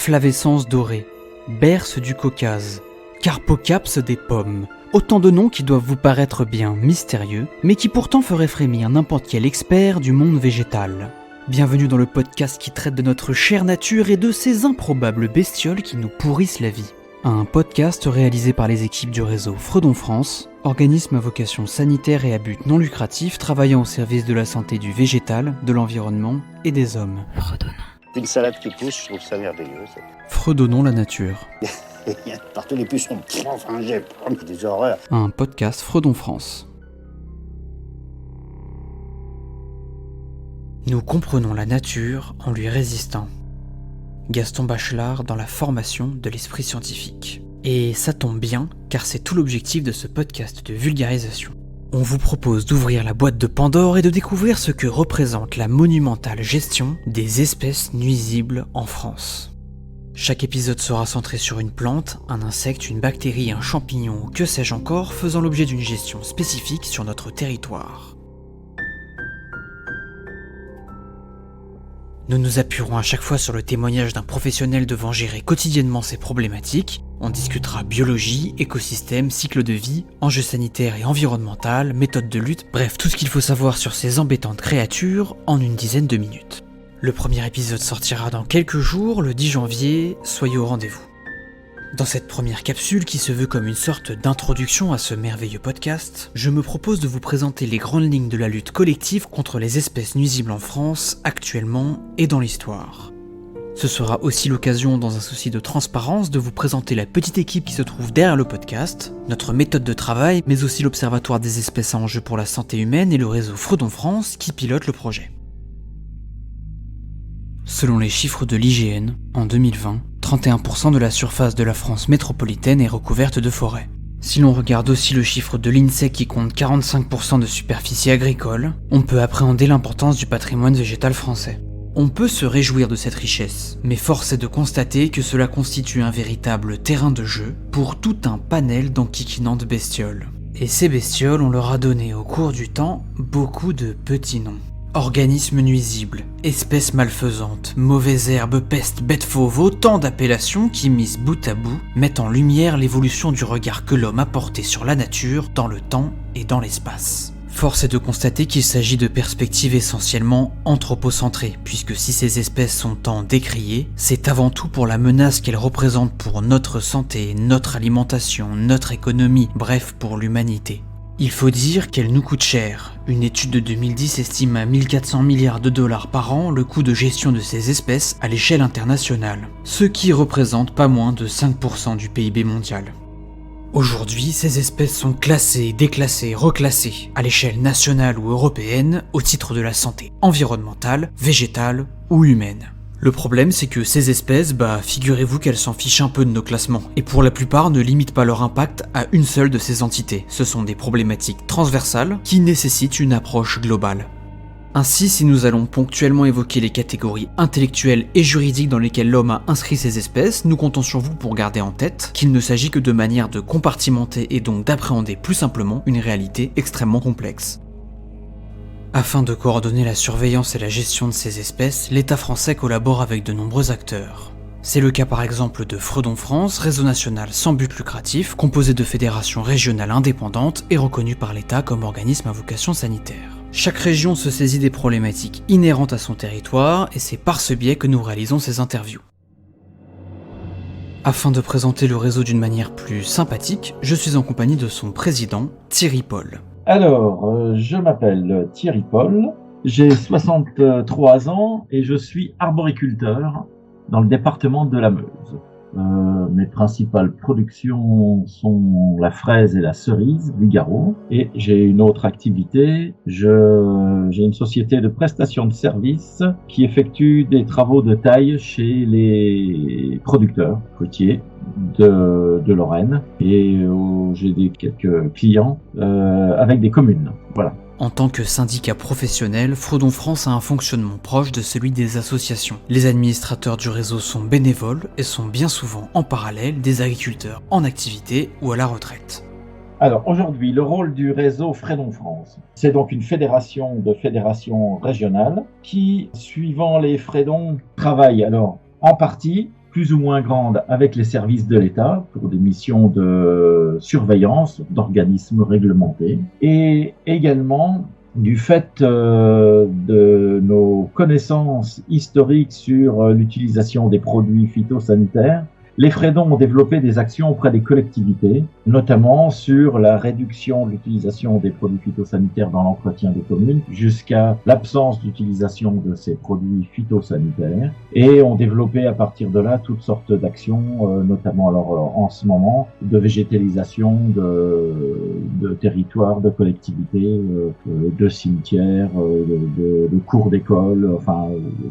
Flavescens dorée, Berce du Caucase, Carpocaps des pommes. Autant de noms qui doivent vous paraître bien mystérieux, mais qui pourtant feraient frémir n'importe quel expert du monde végétal. Bienvenue dans le podcast qui traite de notre chère nature et de ces improbables bestioles qui nous pourrissent la vie. Un podcast réalisé par les équipes du réseau Fredon France, organisme à vocation sanitaire et à but non lucratif travaillant au service de la santé du végétal, de l'environnement et des hommes. Fredonnons. Une salade qui pousse, je trouve ça merveilleux. Fredonnons la nature. Il y a partout les pucerons. Enfin, j'ai des horreurs. Un podcast Fredon France. Nous comprenons la nature en lui résistant. Gaston Bachelard dans la formation de l'esprit scientifique. Et ça tombe bien, car c'est tout l'objectif de ce podcast de vulgarisation. On vous propose d'ouvrir la boîte de Pandore et de découvrir ce que représente la monumentale gestion des espèces nuisibles en France. Chaque épisode sera centré sur une plante, un insecte, une bactérie, un champignon ou que sais-je encore, faisant l'objet d'une gestion spécifique sur notre territoire. Nous nous appuierons à chaque fois sur le témoignage d'un professionnel devant gérer quotidiennement ces problématiques. On discutera biologie, écosystème, cycle de vie, enjeux sanitaires et environnemental, méthodes de lutte, bref tout ce qu'il faut savoir sur ces embêtantes créatures en une dizaine de minutes. Le premier épisode sortira dans quelques jours, le 10 janvier, soyez au rendez-vous. Dans cette première capsule qui se veut comme une sorte d'introduction à ce merveilleux podcast, je me propose de vous présenter les grandes lignes de la lutte collective contre les espèces nuisibles en France, actuellement et dans l'histoire. Ce sera aussi l'occasion, dans un souci de transparence, de vous présenter la petite équipe qui se trouve derrière le podcast, notre méthode de travail, mais aussi l'Observatoire des espèces à enjeu pour la santé humaine et le réseau Fredon France qui pilote le projet. Selon les chiffres de l'IGN, en 2020, 31% de la surface de la France métropolitaine est recouverte de forêts. Si l'on regarde aussi le chiffre de l'INSEE qui compte 45% de superficie agricole, on peut appréhender l'importance du patrimoine végétal français. On peut se réjouir de cette richesse, mais force est de constater que cela constitue un véritable terrain de jeu pour tout un panel d'enquiquinantes bestioles. Et ces bestioles, on leur a donné au cours du temps beaucoup de petits noms. Organismes nuisibles, espèces malfaisantes, mauvaises herbes, pestes, bêtes fauves, autant d'appellations qui, mises bout à bout, mettent en lumière l'évolution du regard que l'homme a porté sur la nature, dans le temps et dans l'espace. Force est de constater qu'il s'agit de perspectives essentiellement anthropocentrées, puisque si ces espèces sont tant décriées, c'est avant tout pour la menace qu'elles représentent pour notre santé, notre alimentation, notre économie, bref pour l'humanité. Il faut dire qu'elles nous coûtent cher. Une étude de 2010 estime à 1400 milliards de dollars par an le coût de gestion de ces espèces à l'échelle internationale, ce qui représente pas moins de 5% du PIB mondial. Aujourd'hui, ces espèces sont classées, déclassées, reclassées à l'échelle nationale ou européenne au titre de la santé environnementale, végétale ou humaine. Le problème, c'est que ces espèces, figurez-vous qu'elles s'en fichent un peu de nos classements, et pour la plupart ne limitent pas leur impact à une seule de ces entités. Ce sont des problématiques transversales qui nécessitent une approche globale. Ainsi, si nous allons ponctuellement évoquer les catégories intellectuelles et juridiques dans lesquelles l'homme a inscrit ces espèces, nous comptons sur vous pour garder en tête qu'il ne s'agit que de manière de compartimenter et donc d'appréhender plus simplement une réalité extrêmement complexe. Afin de coordonner la surveillance et la gestion de ces espèces, l'État français collabore avec de nombreux acteurs. C'est le cas par exemple de Fredon France, réseau national sans but lucratif, composé de fédérations régionales indépendantes et reconnues par l'État comme organisme à vocation sanitaire. Chaque région se saisit des problématiques inhérentes à son territoire et c'est par ce biais que nous réalisons ces interviews. Afin de présenter le réseau d'une manière plus sympathique, je suis en compagnie de son président, Thierry Paul. Alors, je m'appelle Thierry Paul, j'ai 63 ans et je suis arboriculteur dans le département de la Meuse. Mes principales productions sont la fraise et la cerise, Vigaro, et j'ai une autre activité. J'ai une société de prestation de services qui effectue des travaux de taille chez les producteurs fruitiers de Lorraine, et j'ai quelques clients avec des communes. Voilà. En tant que syndicat professionnel, Fredon France a un fonctionnement proche de celui des associations. Les administrateurs du réseau sont bénévoles et sont bien souvent en parallèle des agriculteurs en activité ou à la retraite. Alors aujourd'hui, le rôle du réseau Fredon France, c'est donc une fédération de fédérations régionales qui, suivant les Fredons, travaille alors en partie plus ou moins grande avec les services de l'État pour des missions de surveillance d'organismes réglementés, et également du fait de nos connaissances historiques sur l'utilisation des produits phytosanitaires. Les Fredons ont développé des actions auprès des collectivités, notamment sur la réduction de l'utilisation des produits phytosanitaires dans l'entretien des communes, jusqu'à l'absence d'utilisation de ces produits phytosanitaires, et ont développé à partir de là toutes sortes d'actions, notamment alors en ce moment, de végétalisation de territoires, de collectivités, de cimetières, de cours d'école, enfin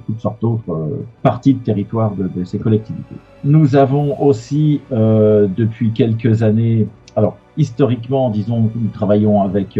toutes sortes d'autres parties de territoire de ces collectivités. Nous avons aussi, depuis quelques années, alors historiquement, disons, nous travaillons avec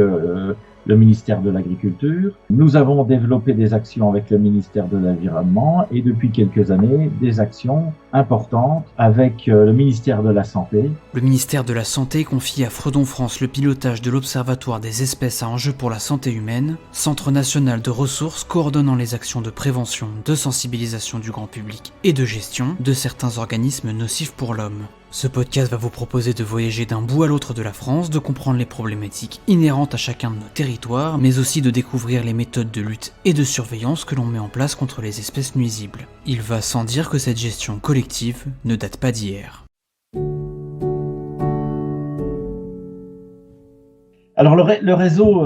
le ministère de l'Agriculture. Nous avons développé des actions avec le ministère de l'Environnement et depuis quelques années, des actions importantes avec le ministère de la Santé. Le ministère de la Santé confie à Fredon France le pilotage de l'Observatoire des espèces à enjeu pour la santé humaine, centre national de ressources coordonnant les actions de prévention, de sensibilisation du grand public et de gestion de certains organismes nocifs pour l'homme. Ce podcast va vous proposer de voyager d'un bout à l'autre de la France, de comprendre les problématiques inhérentes à chacun de nos territoires, mais aussi de découvrir les méthodes de lutte et de surveillance que l'on met en place contre les espèces nuisibles. Il va sans dire que cette gestion collective ne date pas d'hier. Alors le réseau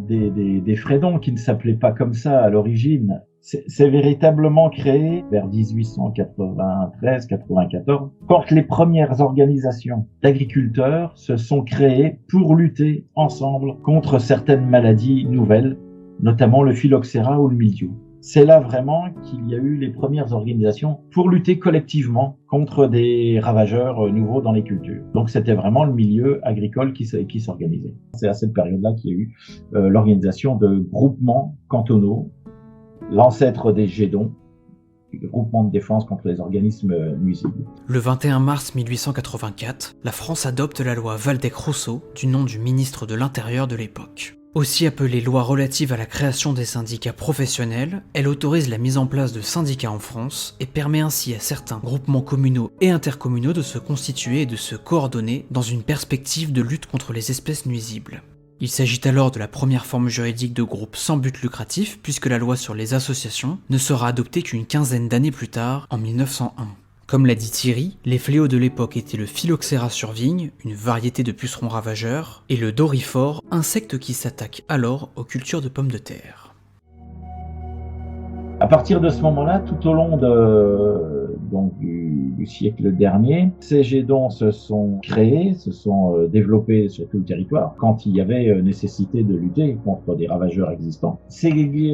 des Fredons, qui ne s'appelait pas comme ça à l'origine, c'est véritablement créé vers 1893-94, quand les premières organisations d'agriculteurs se sont créées pour lutter ensemble contre certaines maladies nouvelles, notamment le phylloxéra ou le mildiou. C'est là vraiment qu'il y a eu les premières organisations pour lutter collectivement contre des ravageurs nouveaux dans les cultures. Donc c'était vraiment le milieu agricole qui s'organisait. C'est à cette période-là qu'il y a eu l'organisation de groupements cantonaux, l'ancêtre des GEDON, le groupement de défense contre les organismes nuisibles. Le 21 mars 1884, la France adopte la loi Waldeck-Rousseau, du nom du ministre de l'Intérieur de l'époque. Aussi appelée loi relative à la création des syndicats professionnels, elle autorise la mise en place de syndicats en France et permet ainsi à certains groupements communaux et intercommunaux de se constituer et de se coordonner dans une perspective de lutte contre les espèces nuisibles. Il s'agit alors de la première forme juridique de groupe sans but lucratif, puisque la loi sur les associations ne sera adoptée qu'une quinzaine d'années plus tard, en 1901. Comme l'a dit Thierry, les fléaux de l'époque étaient le phylloxéra sur vigne, une variété de pucerons ravageurs, et le doryphore, insecte qui s'attaque alors aux cultures de pommes de terre. À partir de ce moment-là, tout au long du siècle dernier, ces GEDON se sont créés, se sont développés sur tout le territoire quand il y avait nécessité de lutter contre des ravageurs existants. Ces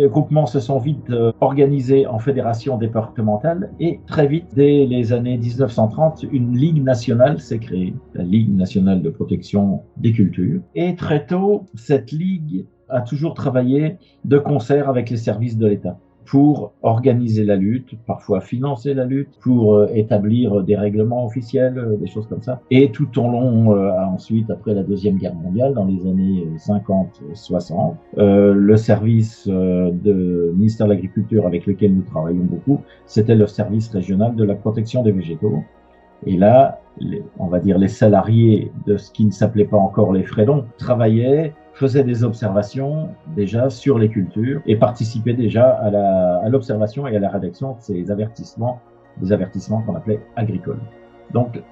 groupements se sont vite organisés en fédérations départementales et très vite, dès les années 1930, une ligue nationale s'est créée, la Ligue nationale de protection des cultures. Et très tôt, cette ligue a toujours travaillé de concert avec les services de l'État pour organiser la lutte, parfois financer la lutte, pour établir des règlements officiels, des choses comme ça. Et tout au long, ensuite, après la Deuxième Guerre mondiale, dans les années 50-60, le service de ministère de l'Agriculture avec lequel nous travaillons beaucoup, c'était le service régional de la protection des végétaux. Et là, on va dire les salariés de ce qui ne s'appelait pas encore les Fredons travaillaient, faisaient des observations déjà sur les cultures et participaient déjà à l'observation et à la rédaction de ces avertissements, des avertissements qu'on appelait agricoles. Donc,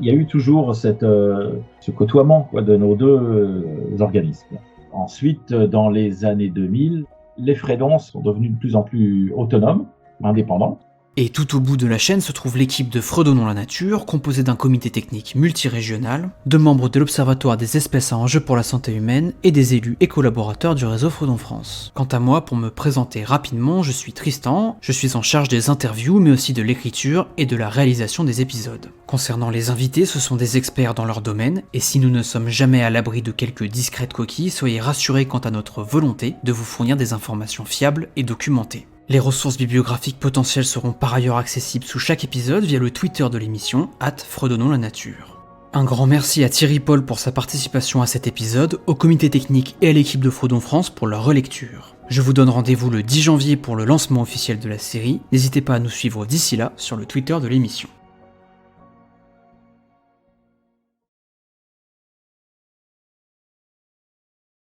il y a eu toujours ce côtoiement de nos deux organismes. Ensuite, dans les années 2000, les Fredons sont devenus de plus en plus autonomes, indépendants. Et tout au bout de la chaîne se trouve l'équipe de Fredonnons la Nature, composée d'un comité technique multirégional, de membres de l'Observatoire des espèces à enjeu pour la santé humaine et des élus et collaborateurs du réseau Fredon France. Quant à moi, pour me présenter rapidement, je suis Tristan, je suis en charge des interviews mais aussi de l'écriture et de la réalisation des épisodes. Concernant les invités, ce sont des experts dans leur domaine, et si nous ne sommes jamais à l'abri de quelques discrètes coquilles, soyez rassurés quant à notre volonté de vous fournir des informations fiables et documentées. Les ressources bibliographiques potentielles seront par ailleurs accessibles sous chaque épisode via le Twitter de l'émission @Fredonnons la Nature. Un grand merci à Thierry Paul pour sa participation à cet épisode, au comité technique et à l'équipe de Fredon France pour leur relecture. Je vous donne rendez-vous le 10 janvier pour le lancement officiel de la série, n'hésitez pas à nous suivre d'ici là sur le Twitter de l'émission.